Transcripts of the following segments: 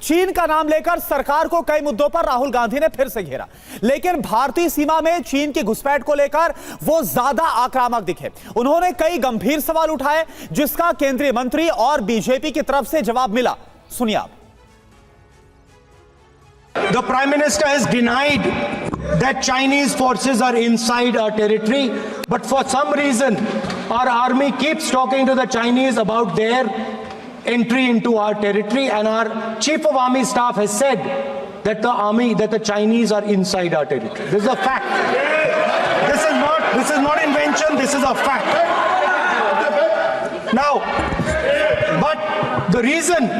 चीन का नाम लेकर सरकार को कई मुद्दों पर राहुल गांधी ने फिर से घेरा, लेकिन भारतीय सीमा में चीन की घुसपैठ को लेकर वो ज्यादा आक्रामक दिखे। उन्होंने कई गंभीर सवाल उठाए, जिसका केंद्रीय मंत्री और बीजेपी की तरफ से जवाब मिला। सुनिए आप। The Prime Minister has denied that Chinese forces are inside our territory, but for some reason our army keeps talking to the Chinese about their entry into our territory, and our Chief of Army Staff has said that the Chinese are inside our territory. This is a fact. This is not invention, this is a fact. Now, but the reason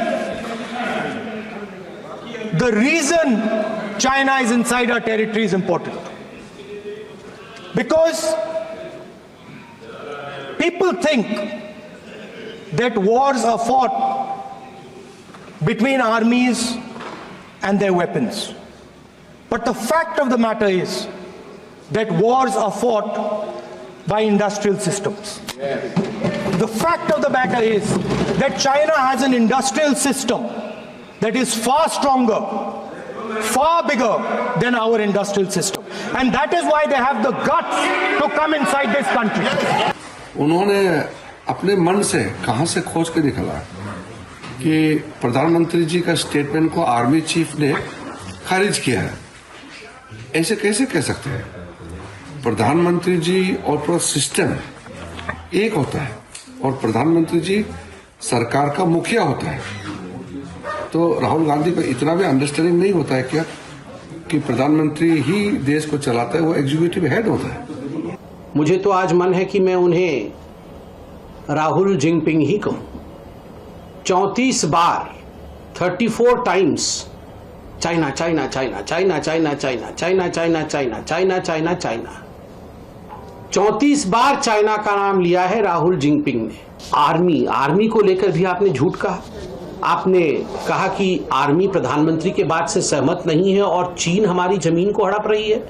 China is inside our territory is important. Because people think that wars are fought between armies and their weapons. But the fact of the matter is that wars are fought by industrial systems. The fact of the matter is that China has an industrial system that is far stronger, far bigger than our industrial system. And that is why they have the guts to come inside this country. उन्होंने अपने मन से कहां से खोज के निकाला कि प्रधानमंत्री जी का स्टेटमेंट को आर्मी चीफ ने खारिज किया है। ऐसे कैसे कह सकते हैं? प्रधानमंत्री जी और पूरा सिस्टम एक होता है और प्रधानमंत्री जी सरकार का मुखिया होता है। तो राहुल गांधी को इतना भी अंडरस्टैंडिंग नहीं होता है क्या कि प्रधानमंत्री ही देश को चलाता है, वो एग्जीक्यूटिव हेड होता है। मुझे तो आज मन है कि मैं उन्हें राहुल जिनपिंग ही कहूं। 34 बार 34 times China China China China China China China China China China China China 34 बार चाइना का नाम लिया है राहुल जिनपिंग ने। आर्मी को लेकर भी आपने झूठ कहा। आपने कहा कि आर्मी प्रधानमंत्री के बात से सहमत नहीं है और चीन हमारी जमीन को हड़प रही है।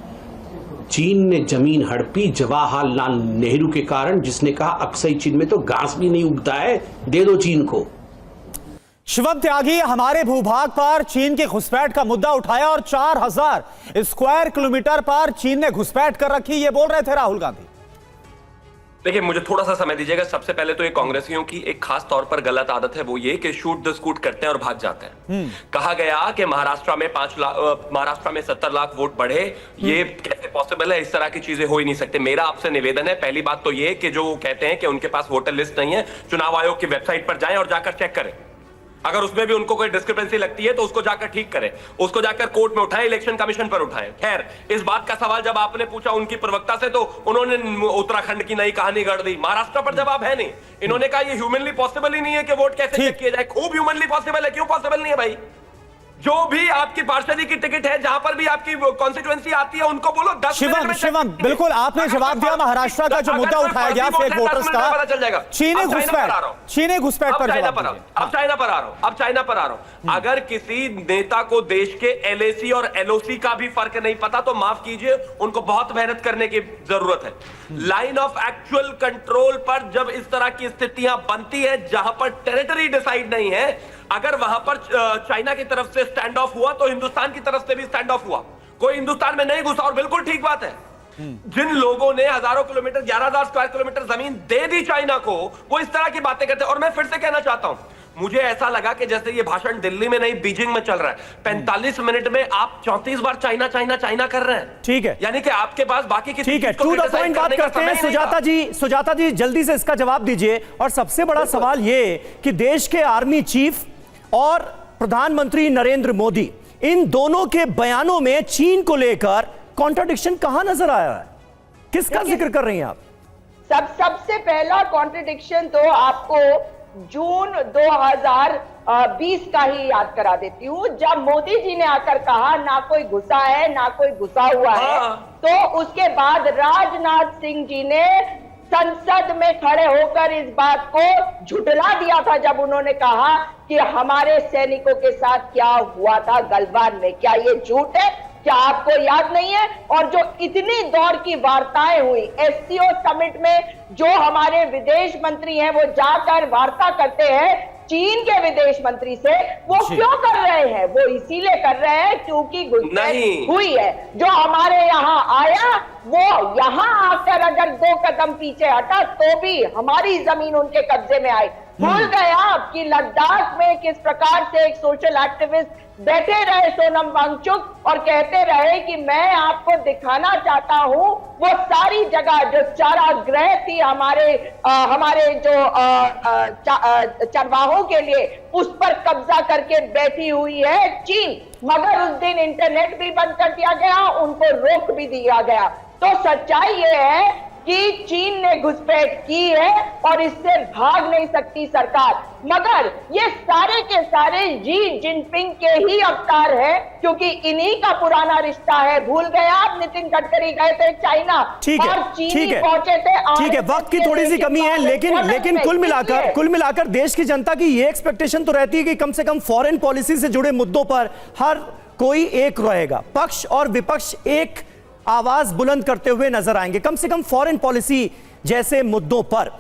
चीन ने जमीन हड़पी जवाहरलाल नेहरू के कारण, जिसने कहा अक्सई चीन में तो घास भी नहीं उगता है, दे दो चीन को। शिवम त्यागी हमारे भूभाग पर चीन की घुसपैठ का मुद्दा उठाया और 4000 स्क्वायर किलोमीटर पर चीन ने घुसपैठ कर रखी, ये बोल रहे थे राहुल गांधी। देखिए, मुझे थोड़ा सा समय दीजिएगा। सबसे पहले तो ये कांग्रेसियों की एक खास तौर पर गलत आदत है, वो ये कि शूट द स्कूट करते हैं और भाग जाते हैं। कहा गया कि महाराष्ट्र में 70 लाख वोट बढ़े, ये कैसे पॉसिबल है? इस तरह की चीजें हो ही नहीं सकते। मेरा आपसे निवेदन है, पहली बात तो ये कि जो कहते हैं कि उनके पास वोटर लिस्ट नहीं है, चुनाव आयोग की वेबसाइट पर जाएं और जाकर चेक करें। अगर उसमें भी उनको कोई डिस्क्रिपेंसी लगती है तो उसको जाकर ठीक करें, उसको जाकर कोर्ट में उठाएं, इलेक्शन कमीशन पर उठाएं। खैर, इस बात का सवाल जब आपने पूछा उनकी प्रवक्ता से तो उन्होंने उत्तराखंड की नई कहानी गढ़ दी। महाराष्ट्र पर जवाब है नहीं। इन्होंने कहा ये ह्यूमनली पॉसिबल ही नहीं है कि वोट कैसे चेक किया जाए। खूब ह्यूमनली पॉसिबल है। क्यों पॉसिबल नहीं है भाई? जो भी आपकी पार्षदी की टिकट है, जहां पर भी आपकी कॉन्स्टिट्यूएंसी आती है, उनको बोलो 10 मिनट में। शिवम बिल्कुल आपने जवाब दिया। महाराष्ट्र का जो मुद्दा उठाया गया फेक वोटर्स का, पता चल जाएगा। चीनी घुसपैठ पर चाइना पर आ रहा हूं। अगर किसी नेता को देश के LAC और LOC का भी फर्क नहीं पता तो माफ कीजिए, उनको बहुत मेहनत करने की जरूरत है। लाइन ऑफ एक्चुअल कंट्रोल पर जब इस तरह की स्थितियां बनती है जहां पर टेरिटरी डिसाइड नहीं है, अगर वहां पर चाइना की तरफ से स्टैंड ऑफ हुआ तो हिंदुस्तान की तरफ से भी स्टैंड ऑफ हुआ। कोई हिंदुस्तान में नहीं घुसा और बिल्कुल ठीक बात है। जिन लोगों ने हजारों किलोमीटर 11,000 स्क्वायर किलोमीटर जमीन दे दी चाइना को, वो इस तरह की बातें करते हैं। और मैं फिर से कहना चाहता हूं, मुझे ऐसा लगा कि जैसे ये भाषण दिल्ली में नहीं बीजिंग में चल रहा है। 45 मिनट में आप 34 बार चाइना चाइना चाइना कर रहे हैं। ठीक है, यानी कि आपके पास बाकी की ठीक है, टू द पॉइंट बात करते हैं। सुजाता जी जल्दी से इसका जवाब दीजिए। और सबसे बड़ा सवाल ये कि देश के आर्मी चीफ और प्रधानमंत्री नरेंद्र मोदी, इन दोनों के बयानों में चीन को लेकर कॉन्ट्रडिक्शन कहां नजर आया है? किसका जिक्र कर रही हैं आप? सबसे पहला कॉन्ट्रडिक्शन तो आपको जून 2020 का ही याद करा देती हूँ, जब मोदी जी ने आकर कहा ना कोई घुसा है ना कोई घुसा हुआ है। तो उसके बाद राजनाथ सिंह जी ने संसद में खड़े होकर इस बात को झुठला दिया था, जब उन्होंने कहा कि हमारे सैनिकों के साथ क्या हुआ था गलवान में। क्या ये झूठ है? क्या आपको याद नहीं है? और जो इतनी दौर की वार्ताएं हुई SCO समिट में, जो हमारे विदेश मंत्री हैं वो जाकर वार्ता करते हैं चीन के विदेश मंत्री से, वो जी। क्यों कर रहे हैं? वो इसीलिए कर रहे हैं क्योंकि घुसपैठ नहीं। हुई है। जो हमारे यहाँ आया वो यहाँ आकर अगर 2 कदम पीछे हटा तो भी हमारी जमीन उनके कब्जे में आई। भूल गए आप कि लद्दाख में किस प्रकार से एक सोशल एक्टिविस्ट बैठे रहे सोनम वांगचुक और कहते रहे कि मैं आपको दिखाना चाहता हूं वो सारी जगह जो चारागाह थी हमारे जो चरवाहों के लिए, उस पर कब्जा करके बैठी हुई है चीन। मगर उस दिन इंटरनेट भी बंद कर दिया गया, उनको रोक भी दिया गया। तो सच्चाई ये है कि चीन ने घुसपैठ की है और इससे भाग नहीं सकती सरकार। मगर ये सारे के सारे शी जिनपिंग के ही अवतार है, क्योंकि इन्हीं का पुराना रिश्ता है। भूल गए आप, नितिन गडकरी गए थे चाइना ठीक है, और ठीक चीनी है, पहुंचे थे। ठीक है, वक्त की थोड़ी सी कमी है, लेकिन कुल मिलाकर देश की जनता की ये एक्सपेक्टेशन तो रहती है कि कम से कम फॉरेन पॉलिसी से जुड़े मुद्दों पर हर कोई एक रहेगा, पक्ष और विपक्ष एक आवाज बुलंद करते हुए नजर आएंगे, कम से कम फॉरेन पॉलिसी जैसे मुद्दों पर।